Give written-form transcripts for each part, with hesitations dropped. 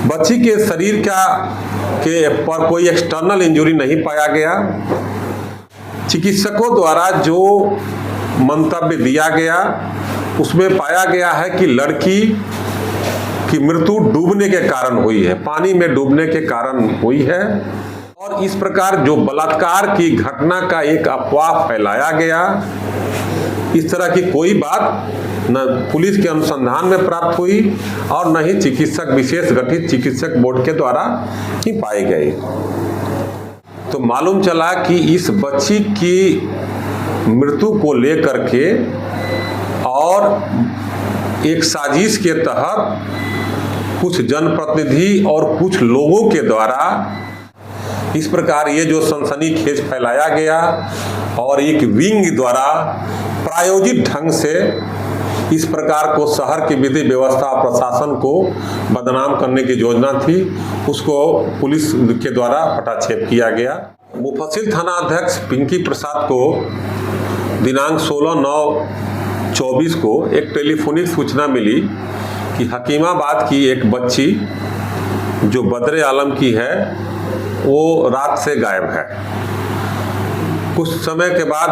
बच्ची के शरीर के पर कोई एक्सटर्नल इंजरी नहीं पाया गया। चिकित्सकों द्वारा जो मंतव्य दिया गया उसमें पाया गया है कि लड़की की मृत्यु डूबने के कारण हुई है, पानी में डूबने के कारण हुई है। और इस प्रकार जो बलात्कार की घटना का एक अफवाह फैलाया गया, इस तरह की कोई बात न पुलिस के अनुसंधान में प्राप्त हुई और न ही विशेष गठित चिकित्सक बोर्ड के द्वारा ही पाए गए। तो मालूम चला कि इस बच्ची की मृत्यु को लेकर के और एक साजिश के तहत कुछ जनप्रतिनिधि और कुछ लोगों के द्वारा इस प्रकार ये जो सनसनीखेज फैलाया गया और एक विंग द्वारा प्रायोजित ढंग से इस प्रकार को शहर की विधि व्यवस्था प्रशासन को बदनाम करने की योजना थी, उसको पुलिस के द्वारा पटाक्षेप किया गया। मुफस्सिल थाना अध्यक्ष पिंकी प्रसाद को दिनांक 16/9/24 को एक टेलीफोनिक सूचना मिली कि हकीमाबाद की एक बच्ची जो बदरे आलम की है वो रात से गायब है। कुछ समय के बाद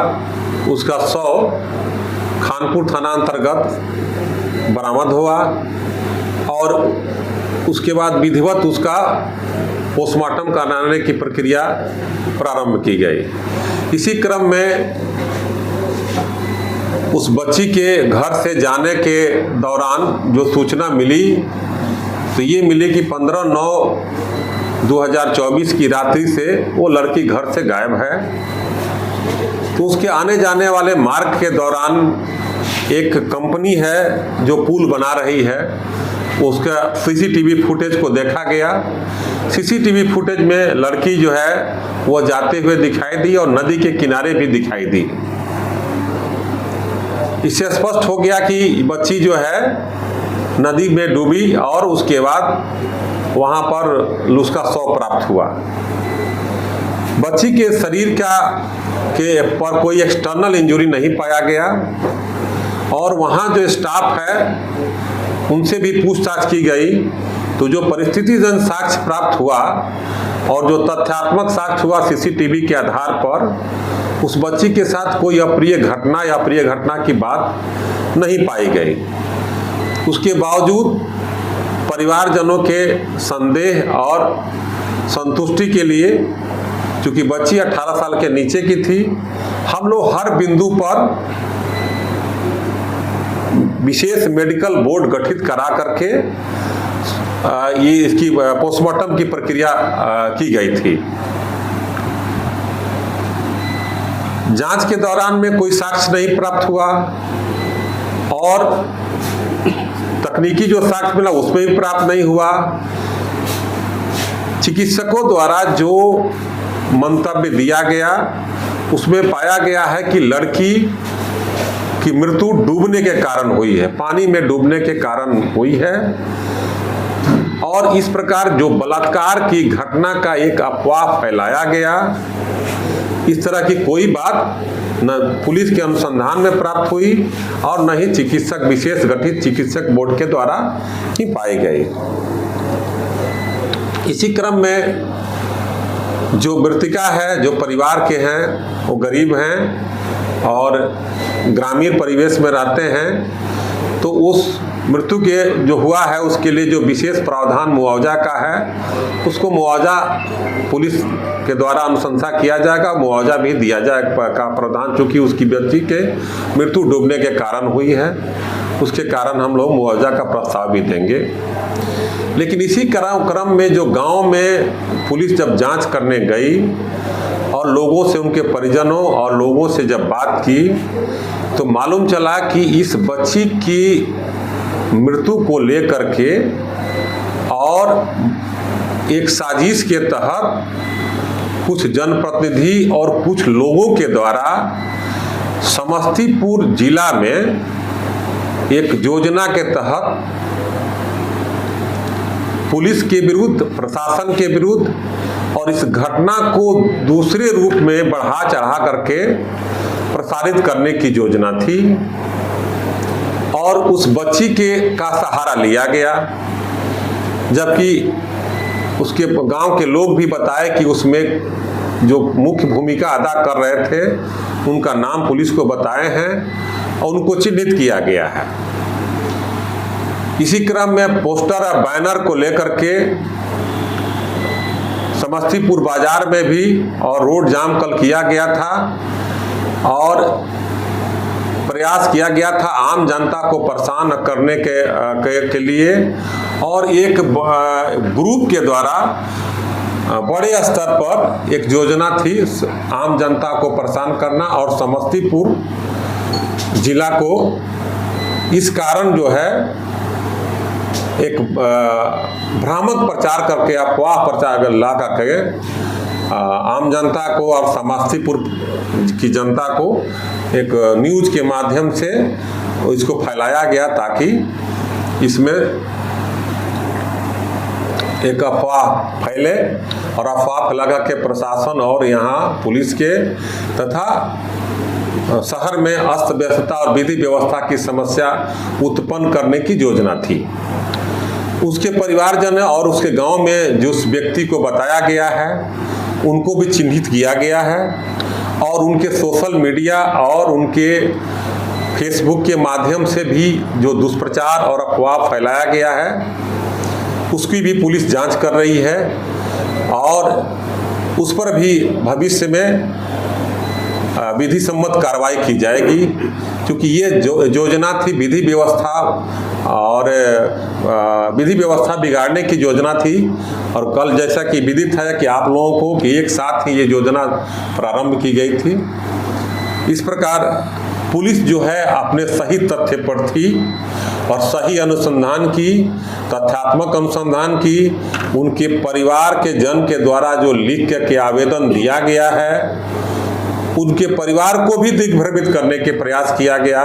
उसका शव खानपुर थाना अंतर्गत बरामद हुआ और उसके बाद विधिवत उसका पोस्टमार्टम कराने की प्रक्रिया प्रारंभ की गई। इसी क्रम में उस बच्ची के घर से जाने के दौरान जो सूचना मिली तो ये मिली कि 15/9/2024 की रात्रि से वो लड़की घर से गायब है। तो उसके आने जाने वाले मार्ग के दौरान एक कंपनी है जो पुल बना रही है, उसका सीसीटीवी फुटेज को देखा गया। सीसीटीवी फुटेज में लड़की जो है वो जाते हुए दिखाई दी और नदी के किनारे भी दिखाई दी। इससे स्पष्ट हो गया कि बच्ची जो है नदी में डूबी और उसके बाद वहां पर उसका शव प्राप्त हुआ। बच्ची के शरीर के पर कोई एक्सटर्नल इंजरी नहीं पाया गया और वहां जो स्टाफ है उनसे भी पूछताछ की गई तो जो परिस्थितिजन्य साक्ष्य प्राप्त हुआ और जो तथ्यात्मक साक्ष्य हुआ सीसीटीवी के आधार पर उस बच्ची के साथ कोई अप्रिय घटना या प्रिय घटना की बात नहीं पाई गई। उसके बावजूद परिवारजनों के संदेह और संतुष्टि के लिए, चूंकि बच्ची 18 साल के नीचे की थी, हम लोग हर बिंदु पर विशेष मेडिकल बोर्ड गठित करा करके ये इसकी पोस्टमार्टम की प्रक्रिया की गई थी। जांच के दौरान में कोई साक्ष्य नहीं प्राप्त हुआ और तकनीकी जो साक्ष्य मिला उसमें भी प्राप्त नहीं हुआ। चिकित्सकों द्वारा जो मंतव्य दिया गया उसमें पाया गया है कि लड़की की मृत्यु डूबने के कारण हुई है, पानी में डूबने के कारण हुई है। और इस प्रकार जो बलात्कार की घटना का एक अफवाह फैलाया गया, इस तरह की कोई बात न पुलिस के अनुसंधान में प्राप्त हुई और न ही विशेष गठित चिकित्सक बोर्ड के द्वारा ही पाए गए। इसी क्रम में जो मृतिका है, जो परिवार के हैं, वो गरीब हैं और ग्रामीण परिवेश में रहते हैं, तो उस मृत्यु के जो हुआ है उसके लिए जो विशेष प्रावधान मुआवजा का है उसको मुआवजा पुलिस के द्वारा अनुशंसा किया जाएगा, मुआवजा भी दिया जाएगा का प्रावधान, चूंकि उसकी बच्ची के मृत्यु डूबने के कारण हुई है, उसके कारण हम लोग मुआवजा का प्रस्ताव भी देंगे। लेकिन इसी क्रम में जो गांव में पुलिस जब जांच करने गई और लोगों से, उनके परिजनों और लोगों से जब बात की तो मालूम चला कि इस बच्ची की मृत्यु को लेकर के और एक साजिश के तहत कुछ जनप्रतिनिधि और कुछ लोगों के द्वारा समस्तीपुर जिला में एक योजना के तहत पुलिस के विरुद्ध, प्रशासन के विरुद्ध और इस घटना को दूसरे रूप में बढ़ा चढ़ा करके प्रसारित करने की योजना थी और उस बच्ची का सहारा लिया गया, जबकि उसके गांव के लोग भी बताए कि उसमें जो मुख्य भूमिका अदा कर रहे थे उनका नाम पुलिस को बताए हैं और उनको चिन्हित किया गया है। इसी क्रम में पोस्टर और बैनर को लेकर के समस्तीपुर बाजार में भी और रोड जाम कल किया गया था और प्रयास किया गया था आम जनता को परेशान करने के लिए, और एक ग्रुप के द्वारा बड़े स्तर पर एक योजना थी आम जनता को परेशान करना और समस्तीपुर जिला को इस कारण जो है एक भ्रामक प्रचार करके अफवाह प्रचार ला करके आम जनता को और समस्तीपुर की जनता को एक न्यूज के माध्यम से इसको फैलाया गया ताकि इसमें एक अफवाह फैले और अफवाह फैला के प्रशासन और यहाँ पुलिस के तथा शहर में अस्त व्यस्तता और विधि व्यवस्था की समस्या उत्पन्न करने की योजना थी। उसके परिवारजन और उसके गांव में जिस व्यक्ति को बताया गया है उनको भी चिन्हित किया गया है और उनके सोशल मीडिया और उनके फेसबुक के माध्यम से भी जो दुष्प्रचार और अफवाह फैलाया गया है उसकी भी पुलिस जांच कर रही है और उस पर भी भविष्य में विधि सम्मत कार्रवाई की जाएगी, क्योंकि ये योजना थी विधि व्यवस्था और विधि व्यवस्था बिगाड़ने की योजना थी। और कल जैसा कि विदित है कि आप लोगों को कि एक साथ ही ये योजना प्रारंभ की गई थी। इस प्रकार पुलिस जो है अपने सही तथ्य पर थी और सही अनुसंधान की, तथ्यात्मक अनुसंधान की, उनके परिवार के जन के द्वारा जो लिख के आवेदन दिया गया है उनके परिवार को भी दिग्भ्रमित करने के प्रयास किया गया,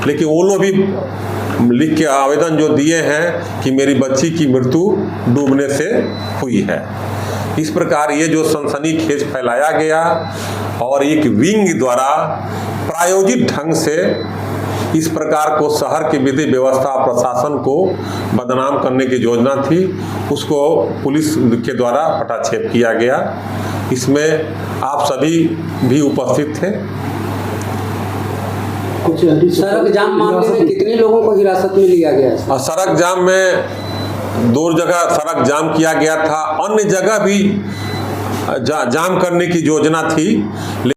लेकिन वो लोग भी लिख के आवेदन जो दिए हैं कि मेरी बच्ची की मृत्यु डूबने से हुई है। इस प्रकार ये जो सनसनीखेज फैलाया गया और एक विंग द्वारा प्रायोजित ढंग से इस प्रकार को शहर की विधि व्यवस्था प्रशासन को बदनाम करने की योजना थी, उसको पुलिस के द्वारा पटाक्षेप किया गया। इसमें आप सभी भी उपस्थित थे। कुछ सड़क जाम मामले में कितने लोगों को हिरासत में लिया गया? सड़क जाम में 2 जगह सड़क जाम किया गया था, अन्य जगह भी जाम करने की योजना थी।